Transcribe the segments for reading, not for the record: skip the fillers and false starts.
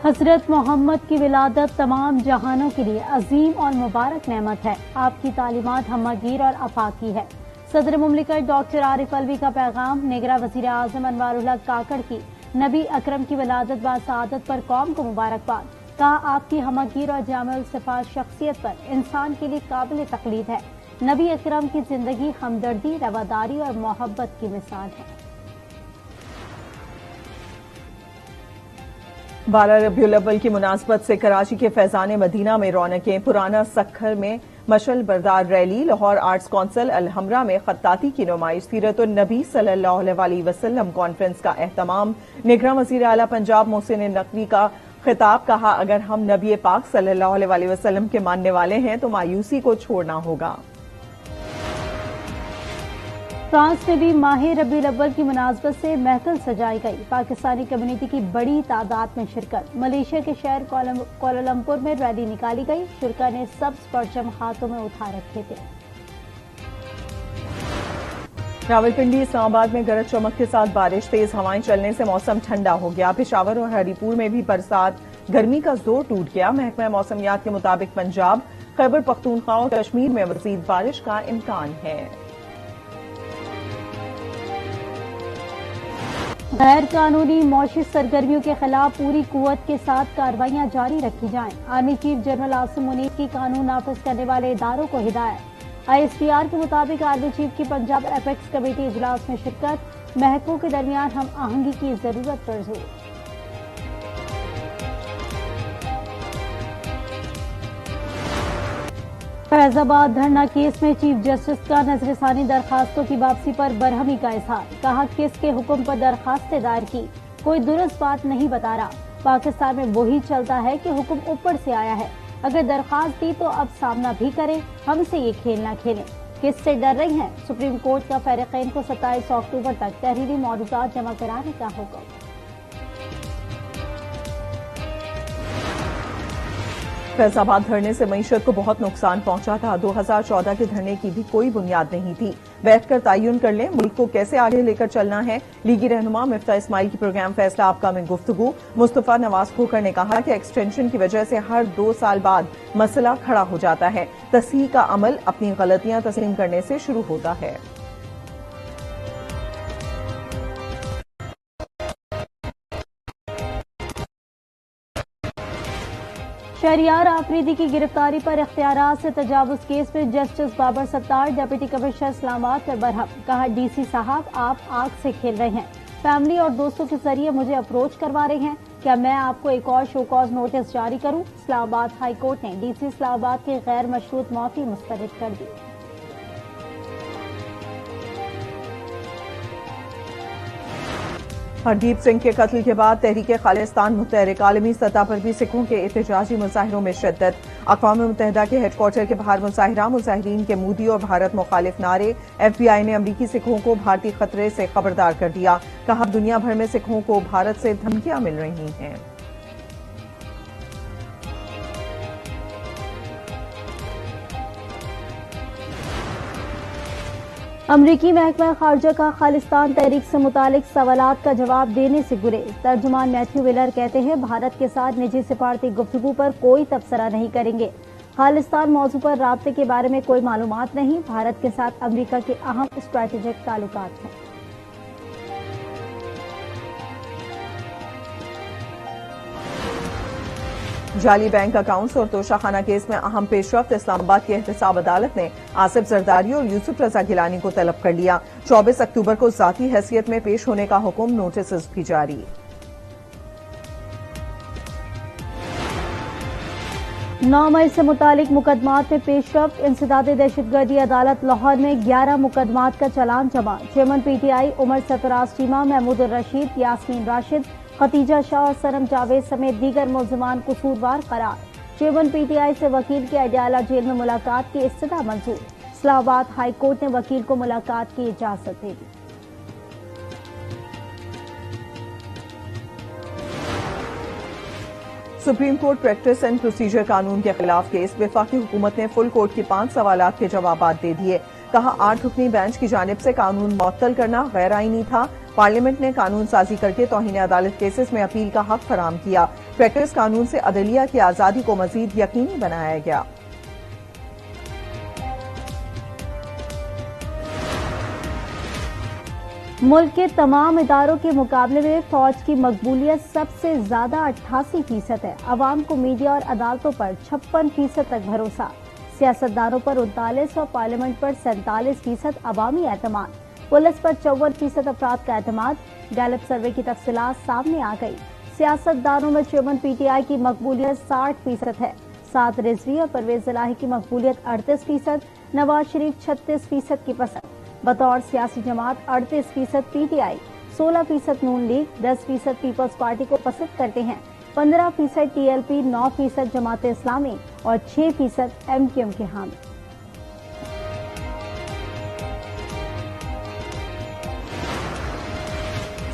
حضرت محمد کی ولادت تمام جہانوں کے لیے عظیم اور مبارک نعمت ہے۔ آپ کی تعلیمات ہمگیر اور افاقی ہے۔ صدر مملکت ڈاکٹر عارف الوی کا پیغام۔ نگراں وزیر اعظم انوار الحق کاکڑ کی نبی اکرم کی ولادت با سعادت پر قوم کو مبارکباد۔ کہا آپ کی ہمگیر اور جامع الصفات شخصیت پر انسان کے لیے قابل تقلید ہے۔ نبی اکرم کی زندگی ہمدردی، رواداری اور محبت کی مثال ہے۔ 12 ربیع الاول کی مناسبت سے کراچی کے فیضان مدینہ میں رونقیں۔ پرانا سکھر میں مشعل بردار rally, Lahore arts council Alhamra میں خطاطی کی نمائش، سیرت النبی صلی اللہ علیہ وسلم کانفرنس کا اہتمام، نگراں وزیر اعلیٰ پنجاب محسن نقوی کا خطاب۔ کہا اگر ہم نبی پاک صلی اللہ علیہ وسلم کے ماننے والے ہیں تو مایوسی کو چھوڑنا ہوگا۔ فرانس میں بھی ماہ ربیع الاول کی مناسبت سے محفل سجائی گئی۔ پاکستانی کمیونٹی کی بڑی تعداد میں شرکت۔ ملیشیا کے شہر کوالالمپور میں ریلی نکالی گئی۔ شرکاء نے سبز پرچم ہاتھوں میں اٹھا رکھے تھے۔ راولپنڈی، اسلام آباد میں گرج چمک کے ساتھ بارش، تیز ہوائیں چلنے سے موسم ٹھنڈا ہو گیا۔ پشاور اور ہری پور میں بھی برسات، گرمی کا زور ٹوٹ گیا۔ محکمہ موسمیات کے مطابق پنجاب، خیبر پختونخوا اور کشمیر میں مزید بارش کا امکان ہے۔ غیر قانونی معاشی سرگرمیوں کے خلاف پوری قوت کے ساتھ کارروائیاں جاری رکھی جائیں۔ آرمی چیف جنرل عاصم منیب کی قانون نافذ کرنے والے اداروں کو ہدایت۔ آئی ایس پی آر کے مطابق آرمی چیف کی پنجاب ایپیکس کمیٹی اجلاس میں شرکت۔ محکموں کے درمیان ہم آہنگی کی ضرورت پر زور۔ فیض آباد دھرنا کیس میں چیف جسٹس کا نظر ثانی درخواستوں کی واپسی پر برہمی کا اظہار۔ کہا کس کے حکم پر درخواستیں دائر کی، کوئی درست بات نہیں بتا رہا۔ پاکستان میں وہی چلتا ہے کہ حکم اوپر سے آیا ہے، اگر درخواست دی تو اب سامنا بھی کریں، ہم سے یہ کھیل نہ کھیلیں۔ کس سے ڈر رہی ہیں؟ سپریم کورٹ کا فریقین کو 27 اکتوبر تک تحریری معروضات جمع کرانے کا حکم۔ فیض آباد دھرنے سے معیشت کو بہت نقصان پہنچا تھا۔ 2014 کے دھرنے کی بھی کوئی بنیاد نہیں تھی۔ بیٹھ کر تعین کر لیں ملک کو کیسے آگے لے کر چلنا ہے۔ لیگی رہنما مفتاح اسماعیل کی پروگرام فیصلہ آپکا میں گفتگو۔ مصطفیٰ نواز کھوکھر نے کہا کہ ایکسٹینشن کی وجہ سے ہر 2 سال بعد مسئلہ کھڑا ہو جاتا ہے۔ تصحیح کا عمل اپنی غلطیاں تسلیم کرنے سے شروع ہوتا ہے۔ شہریار آفریدی کی گرفتاری پر اختیارات سے تجاوز کیس میں جسٹس بابر ستار ڈپٹی کمشنر اسلام آباد پر برہم۔ کہا ڈی سی صاحب آپ آگ سے کھیل رہے ہیں، فیملی اور دوستوں کے ذریعے مجھے اپروچ کروا رہے ہیں، کیا میں آپ کو ایک اور شو کاز نوٹس جاری کروں؟ اسلام آباد ہائی کورٹ نے ڈی سی اسلام آباد کی غیر مشروط معافی مسترد کر دی۔ ہردیپ سنگھ کے قتل کے بعد تحریک خالصتان متحرک عالمی سطح پر بھی سکھوں کے احتجاجی مظاہروں میں شدت۔ اقوام متحدہ کے ہیڈ کوارٹر کے باہر مظاہرہ، مظاہرین کے مودی اور بھارت مخالف نعرے۔ ایف بی آئی نے امریکی سکھوں کو بھارتی خطرے سے خبردار کر دیا۔ کہا دنیا بھر میں سکھوں کو بھارت سے دھمکیاں مل رہی ہیں۔ امریکی محکمہ خارجہ کا خالصتان تحریک سے متعلق سوالات کا جواب دینے سے گریز۔ ترجمان میتھیو ویلر کہتے ہیں بھارت کے ساتھ نجی سفارتی گفتگو پر کوئی تبصرہ نہیں کریں گے۔ خالصتان موضوع پر رابطے کے بارے میں کوئی معلومات نہیں۔ بھارت کے ساتھ امریکہ کے اہم اسٹریٹجک تعلقات ہیں۔ جعلی بینک اکاؤنٹس اور توشہ خانہ کیس میں اہم پیش رفت۔ اسلام آباد کی احتساب عدالت نے آصف زرداری اور یوسف رضا گیلانی کو طلب کر لیا۔ 24 اکتوبر کو ذاتی حیثیت میں پیش ہونے کا حکم، نوٹسز بھی جاری۔ 9 مئی سے متعلق مقدمات میں پیش رفت۔ انسداد دہشت گردی عدالت لاہور میں 11 مقدمات کا چلان جمع۔ چیئرمین پی ٹی آئی عمر سرفراز چیمہ، محمود الرشید، یاسمین راشد، ختیجہ شاہ اور سنم جاوید سمیت دیگر ملزمان قصوروار قرار۔ چیئرمین پی ٹی آئی سے وکیل کی اڈیالہ جیل میں ملاقات کی استدعا منظور۔ اسلام آباد ہائی کورٹ نے وکیل کو ملاقات کی اجازت دے دی۔ Supreme court practice and procedure قانون کے خلاف کیس۔ وفاقی حکومت نے فل کورٹ کی 5 سوالات کے جوابات دے دیے۔ کہا 8 رکنی بینچ کی جانب سے قانون معطل کرنا غیر آئینی تھا۔ پارلیمنٹ نے قانون سازی کر کے توہین عدالت کیسز میں اپیل کا حق فراہم کیا۔ پریکٹس قانون سے عدلیہ کی آزادی کو مزید یقینی بنایا گیا۔ ملک کے تمام اداروں کے مقابلے میں فوج کی مقبولیت سب سے زیادہ 88% ہے۔ عوام کو میڈیا اور عدالتوں پر 56% تک بھروسہ، سیاستدانوں پر 39 اور پارلیمنٹ پر 47% عوامی اعتماد، پولیس پر 54% افراد کا اعتماد۔ گیلپ سروے کی تفصیلات سامنے آ گئی۔ سیاستدانوں میں چیئرمین پی ٹی آئی کی مقبولیت 60% ہے، سعد رضوی اور پرویز الہی کی مقبولیت 38%، نواز شریف 36% کی پسند، بطور سیاسی جماعت 38% پی ٹی آئی، 16% نون لیگ، 10% پیپلز پارٹی کو پسند کرتے ہیں، 15% T L P, 9% Jamaat Islami اور 6% ایم کیو ایم کے حامی۔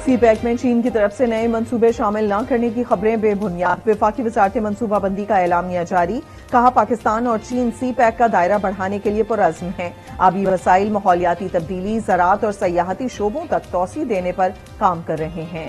سی پیک میں چین کی طرف سے نئے منصوبے شامل نہ کرنے کی خبریں بے بنیاد، وفاقی وزارت منصوبہ بندی کا اعلامیہ جاری، کہا پاکستان اور چین سی پیک کا دائرہ بڑھانے کے لیے پرعزم ہیں، آبی وسائل، ماحولیاتی تبدیلی، زراعت اور سیاحتی شعبوں تک توسیع دینے پر کام کر رہے ہیں۔